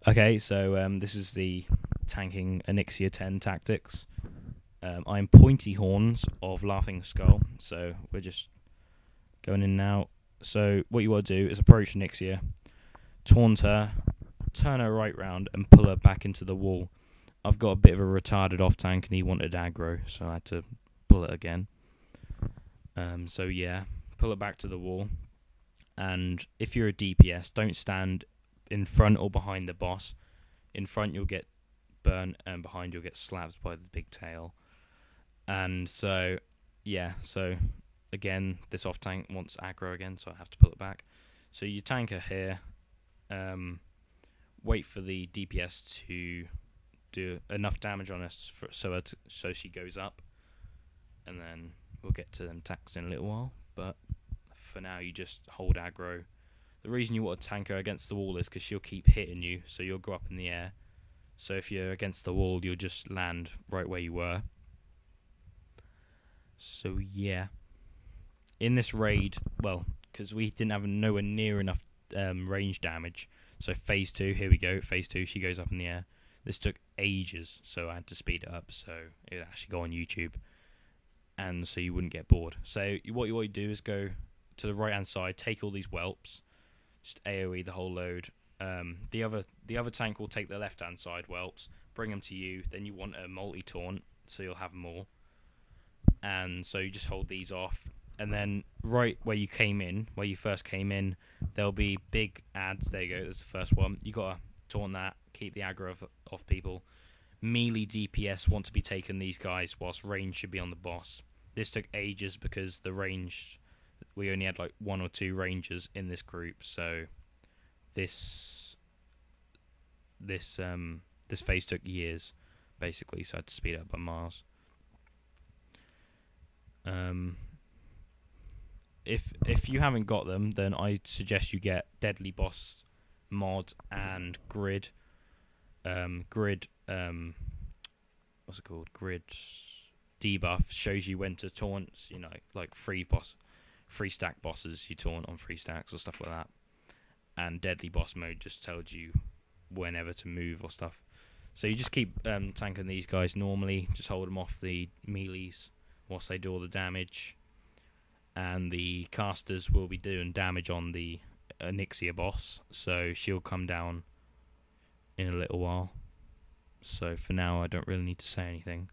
Okay, so this is the tanking Onyxia 10 tactics. I'm Pointyhorns of Laughing Skull, so we're just going in now. So what you want to do is approach Onyxia, taunt her, turn her right round, and pull her back into the wall. I've got a bit of a retarded off tank, and he wanted aggro, so I had to pull it again. So yeah, pull it back to the wall, and if you're a DPS, don't stand in front or behind the boss. In front you'll get burnt, and behind you'll get slapped by the big tail. And so yeah, so again this off tank wants aggro again, so I have to pull it back. So you tank her here, wait for the DPS to do enough damage on us so she goes up, and then we'll get to them attacks in a little while. But for now you just hold aggro. The reason you want to tank her against the wall is because she'll keep hitting you, so you'll go up in the air. So if you're against the wall, you'll just land right where you were. So yeah, in this raid, well, because we didn't have nowhere near enough range damage, so phase 2, here we go, phase 2, she goes up in the air. This took ages, so I had to speed it up so it would actually go on YouTube, and so you wouldn't get bored. So what you want to do is go to the right hand side, take all these whelps, just AoE the whole load. The other tank will take the left hand side whelps, bring them to you. Then you want a multi taunt, so you'll have more. And so you just hold these off, and then right where you came in, where you first came in, there'll be big ads. There you go. That's the first one. You gotta taunt that, keep the aggro off people. Melee DPS want to be taking these guys, whilst range should be on the boss. This took ages because the range, we only had like 1 or 2 rangers in this group, so this phase took years, basically, so I had to speed it up by miles. If you haven't got them, then I suggest you get Deadly Boss mod and Grid. Grid, what's it called? Grid Debuff shows you when to taunt, you know, like free stack bosses, you taunt on free stacks or stuff like that. And Deadly Boss mode just tells you whenever to move or stuff. So you just keep tanking these guys normally, just hold them off the melees whilst they do all the damage. And the casters will be doing damage on the Onyxia boss, so she'll come down in a little while. So for now I don't really need to say anything,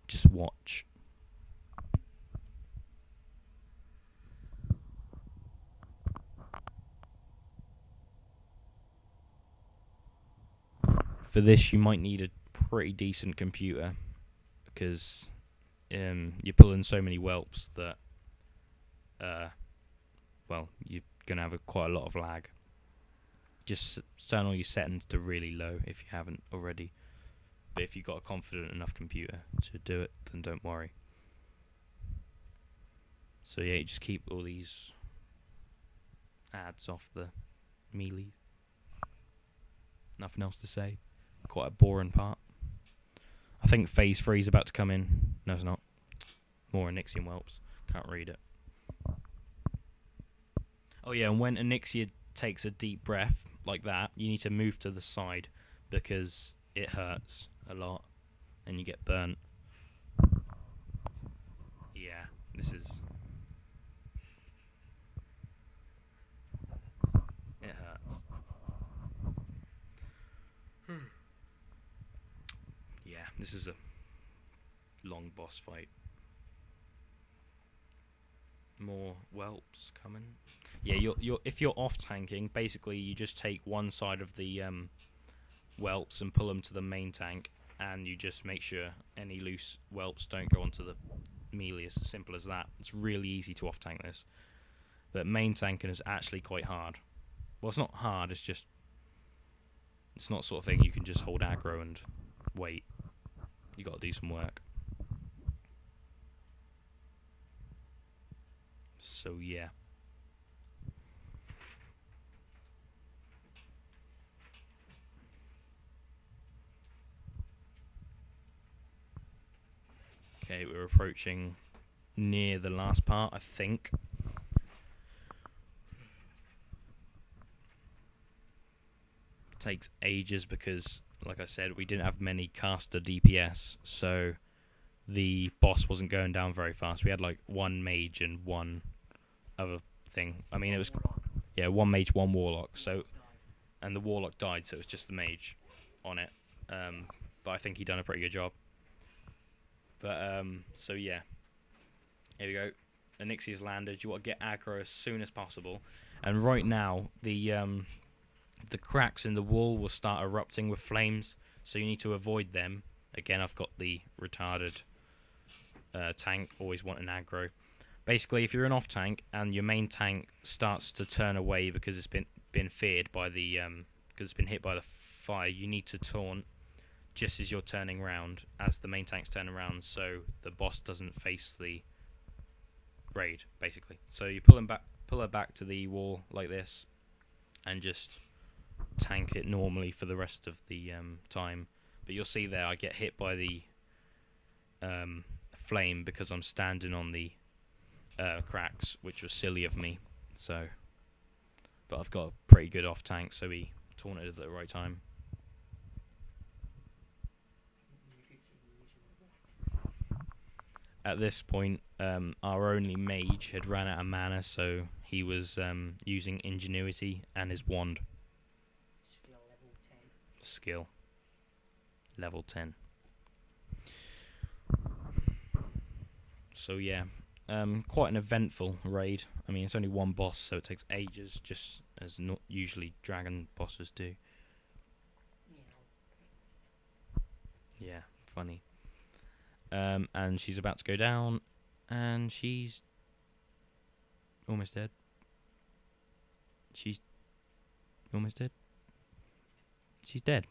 just watch. For this you might need a pretty decent computer, because you're pulling so many whelps that well, you're going to have quite a lot of lag. Just turn all your settings to really low if you haven't already. But if you've got a confident enough computer to do it, then don't worry. So yeah, you just keep all these ads off the melee. Nothing else to say. Quite a boring part. I think phase 3 is about to come in. No, it's not. More Onyxian whelps. Can't read it. Oh yeah, and when Onyxia takes a deep breath like that, you need to move to the side because it hurts a lot and you get burnt. Yeah, this is... it hurts. Yeah, this is a long boss fight. More whelps coming. Yeah, if you're off tanking, basically you just take one side of the whelps and pull them to the main tank, and you just make sure any loose whelps don't go onto the melee. It's as simple as that. It's really easy to off tank this, but main tanking is actually quite hard. Well, it's not hard. It's just it's not sort of thing you can just hold aggro and wait. You got to do some work. So yeah. Okay, we're approaching near the last part, I think. takes ages because, like I said, we didn't have many caster DPS, so the boss wasn't going down very fast. We had like one mage and one other thing. I mean, it was one mage, one warlock. So, and the warlock died, so it was just the mage on it. But I think he done a pretty good job. But so yeah, here we go. Onyxia's landed. You want to get aggro as soon as possible. And right now, the cracks in the wall will start erupting with flames, so you need to avoid them. Again, I've got the retarded tank, always want an aggro. Basically, if you're an off tank and your main tank starts to turn away because it's been feared by the because it's been hit by the fire, you need to taunt just as you're turning around, as the main tank's turning around, so the boss doesn't face the raid. Basically, so you pull her back to the wall like this, and just tank it normally for the rest of the time. But you'll see there, I get hit by the flame because I'm standing on the cracks, which was silly of me. So, but I've got a pretty good off tank, so he taunted at the right time. At this point, our only mage had ran out of mana, so he was using ingenuity and his wand. Skill level 10. So yeah, quite an eventful raid. I mean, it's only one boss, so it takes ages, just as not usually dragon bosses do. Yeah, funny. And she's about to go down, and she's almost dead. She's almost dead. She's dead.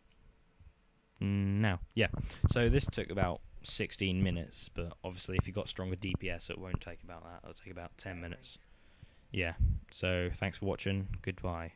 Now, yeah. So this took about 16 minutes, but obviously if you've got stronger DPS, it won't take about that. It'll take about 10 minutes. Yeah. So thanks for watching. Goodbye.